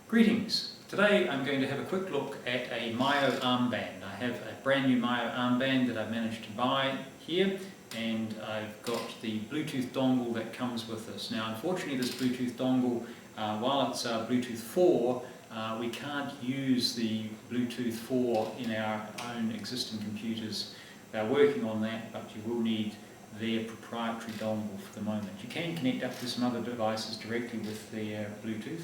Greetings. Today I'm going to have a quick look at a Myo armband. I have a brand new Myo armband that I've managed to buy here, and I've got the Bluetooth dongle that comes with this. Now unfortunately this Bluetooth dongle, while it's Bluetooth 4, we can't use the Bluetooth 4 in our own existing computers. They're working on that, but you will need their proprietary dongle for the moment. You can connect up to some other devices directly with their Bluetooth,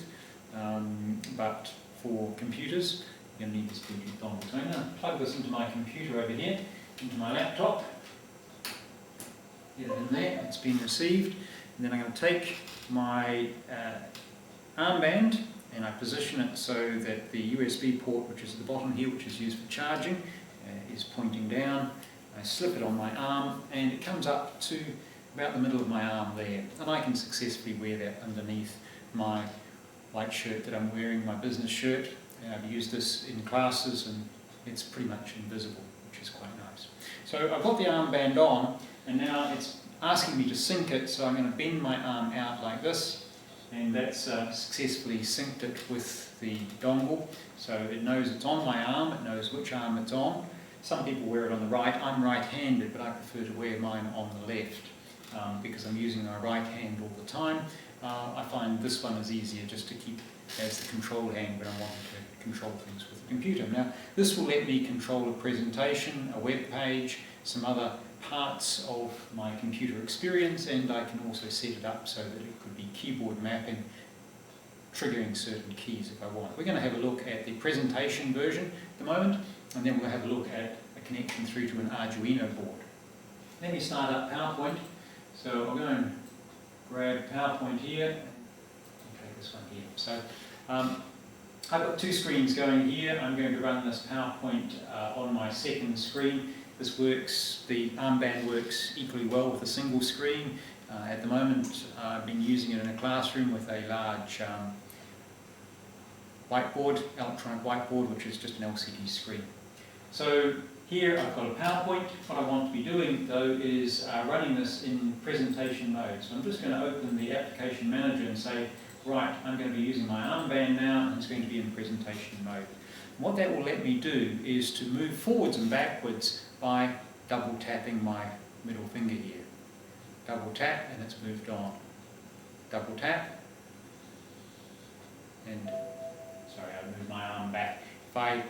but for computers you're going to need this Bluetooth dongle. So I'm going to plug this into my computer over here, into my laptop, get it in there, it's been received, and then I'm going to take my armband and I position it so that the USB port, which is at the bottom here, which is used for charging, is pointing down. I slip it on my arm and it comes up to about the middle of my arm there, and I can successfully wear that underneath my white shirt that I'm wearing, my business shirt. I've used this in classes and it's pretty much invisible, which is quite nice. So I've got the armband on and now it's asking me to sync it, so I'm going to bend my arm out like this, and that's successfully synced it with the dongle, so it knows it's on my arm, it knows which arm it's on. Some people wear it on the right. I'm right-handed, but I prefer to wear mine on the left because I'm using my right hand all the time. I find this one is easier just to keep as the control hand when I'm wanting to control things with the computer. Now, this will let me control a presentation, a web page, some other parts of my computer experience, and I can also set it up so that it could be keyboard mapping, triggering certain keys if I want. We're going to have a look at the presentation version at the moment, and then we'll have a look at a connection through to an Arduino board. Let me start up PowerPoint. So I'll go and grab PowerPoint here, okay, this one here. So I've got two screens going here. I'm going to run this PowerPoint on my second screen. This works, the armband works equally well with a single screen. At the moment I've been using it in a classroom with a large whiteboard, electronic whiteboard, which is just an LCD screen. So here I've got a PowerPoint. What I want to be doing though is running this in presentation mode. So I'm just going to open the application manager and say, right, I'm going to be using my armband now and it's going to be in presentation mode. And what that will let me do is to move forwards and backwards by double tapping my middle finger here. Double tap and it's moved on. Double tap and, sorry, I moved my arm back. If I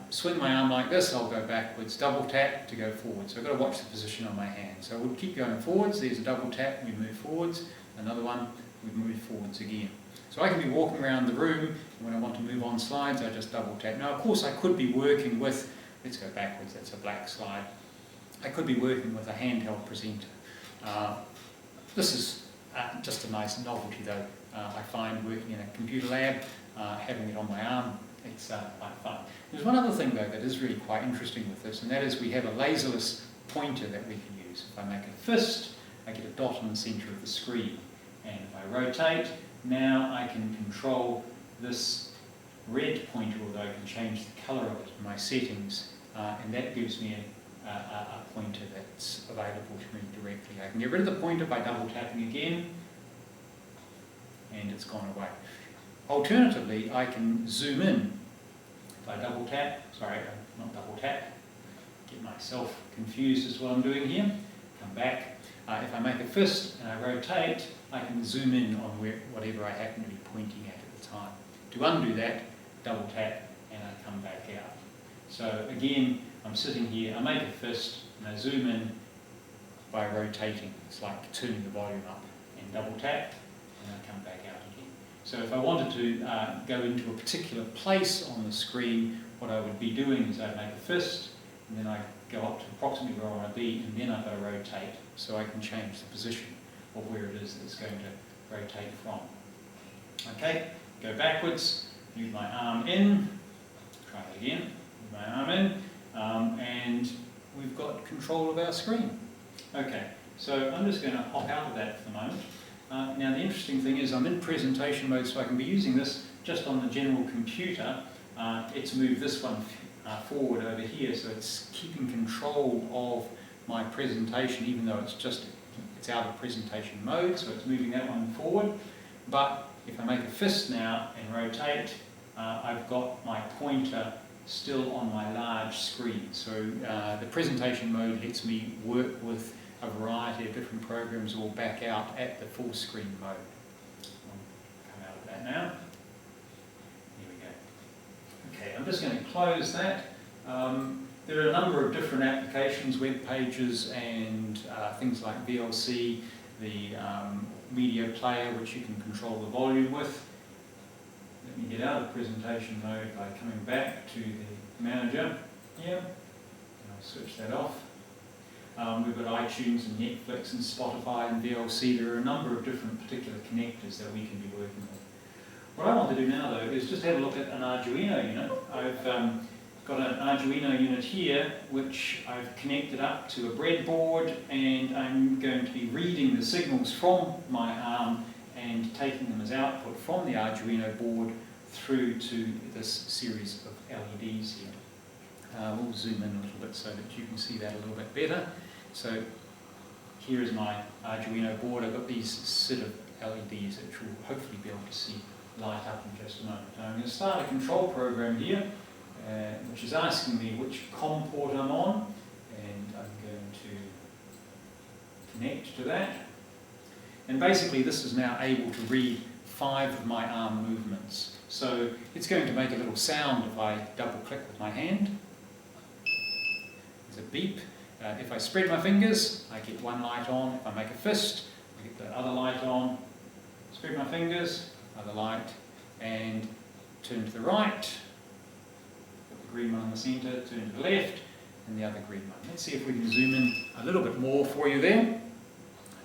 swing my arm like this, I'll go backwards. Double tap to go forwards. So I've got to watch the position on my hand. So we'll keep going forwards. There's a double tap, we move forwards. Another one, we move forwards again. So I can be walking around the room, and when I want to move on slides, I just double tap. Now, of course, I could be working with, let's go backwards, that's a black slide. I could be working with a handheld presenter. This is just a nice novelty though. I find working in a computer lab, having it on my arm, it's quite fun. There's one other thing though that is really quite interesting with this, and that is we have a laserless pointer that we can use. If I make a fist, I get a dot in the centre of the screen. And if I rotate, now I can control this red pointer, although I can change the colour of it in my settings, and that gives me a pointer that's available to me directly. I can get rid of the pointer by double tapping again, and it's gone away. Alternatively, I can zoom in. If I double tap, sorry, not double tap, get myself confused as what I'm doing here, come back. If I make a fist and I rotate, I can zoom in on whatever I happen to be pointing at the time. To undo that, double tap and I come back out. So again, I'm sitting here, I make a fist and I zoom in by rotating. It's like turning the volume up, and double tap and I come back out again. So if I wanted to go into a particular place on the screen, what I would be doing is I'd make a fist and then I go up to approximately where I want to be, and then I've got to rotate so I can change the position of where it is that it's going to rotate from. Okay, go backwards, move my arm in, try it again, move my arm in, and we've got control of our screen. Okay, so I'm just going to hop out of that for the moment. Now the interesting thing is I'm in presentation mode, so I can be using this just on the general computer. It's moved this one forward over here, so it's keeping control of my presentation, even though it's out of presentation mode, so it's moving that one forward. But if I make a fist now and rotate, I've got my pointer still on my large screen. So the presentation mode lets me work with a variety of different programs all back out at the full screen mode. I'll come out of that now. Here we go. Okay, I'm just going to close that. There are a number of different applications, web pages and things like VLC, the media player which you can control the volume with. Let me get out of presentation mode by coming back to the manager here. And I'll switch that off. We've got iTunes and Netflix and Spotify and VLC. There are a number of different particular connectors that we can be working with. What I want to do now though is just have a look at an Arduino unit. I've got an Arduino unit here which I've connected up to a breadboard, and I'm going to be reading the signals from my arm and taking them as output from the Arduino board through to this series of LEDs here. We'll zoom in a little bit so that you can see that a little bit better. So here is my Arduino board. I've got these set of LEDs which will hopefully be able to see light up in just a moment. I'm going to start a control program here which is asking me which COM port I'm on, and I'm going to connect to that. And basically this is now able to read 5 of my arm movements. So it's going to make a little sound if I double click with my hand. There's a beep. If I spread my fingers, I get one light on. If I make a fist, I get the other light on. Spread my fingers, other light, and turn to the right. Put the green one in the centre, turn to the left, and the other green one. Let's see if we can zoom in a little bit more for you there,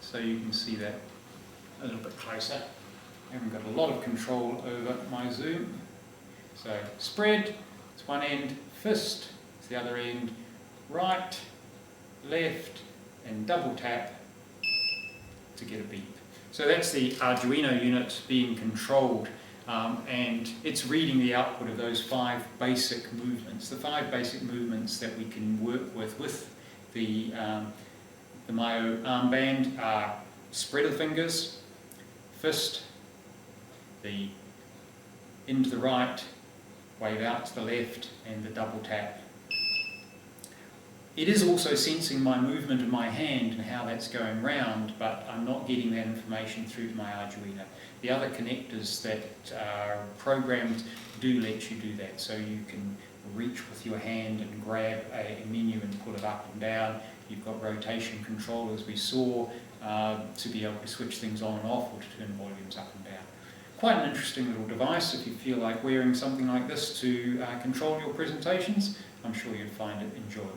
so you can see that a little bit closer. I haven't got a lot of control over my zoom. So spread, it's one end, fist, it's the other end, right, left, and double tap to get a beep. So that's the Arduino unit being controlled, and it's reading the output of those 5 basic movements. The 5 basic movements that we can work with the Myo armband are spread of fingers, fist, the in to the right, wave out to the left, and the double tap. It is also sensing my movement of my hand and how that's going round, but I'm not getting that information through to my Arduino. The other connectors that are programmed do let you do that, so you can reach with your hand and grab a menu and pull it up and down. You've got rotation control, as we saw, to be able to switch things on and off or to turn volumes up and down. Quite an interesting little device if you feel like wearing something like this to control your presentations. I'm sure you'd find it enjoyable.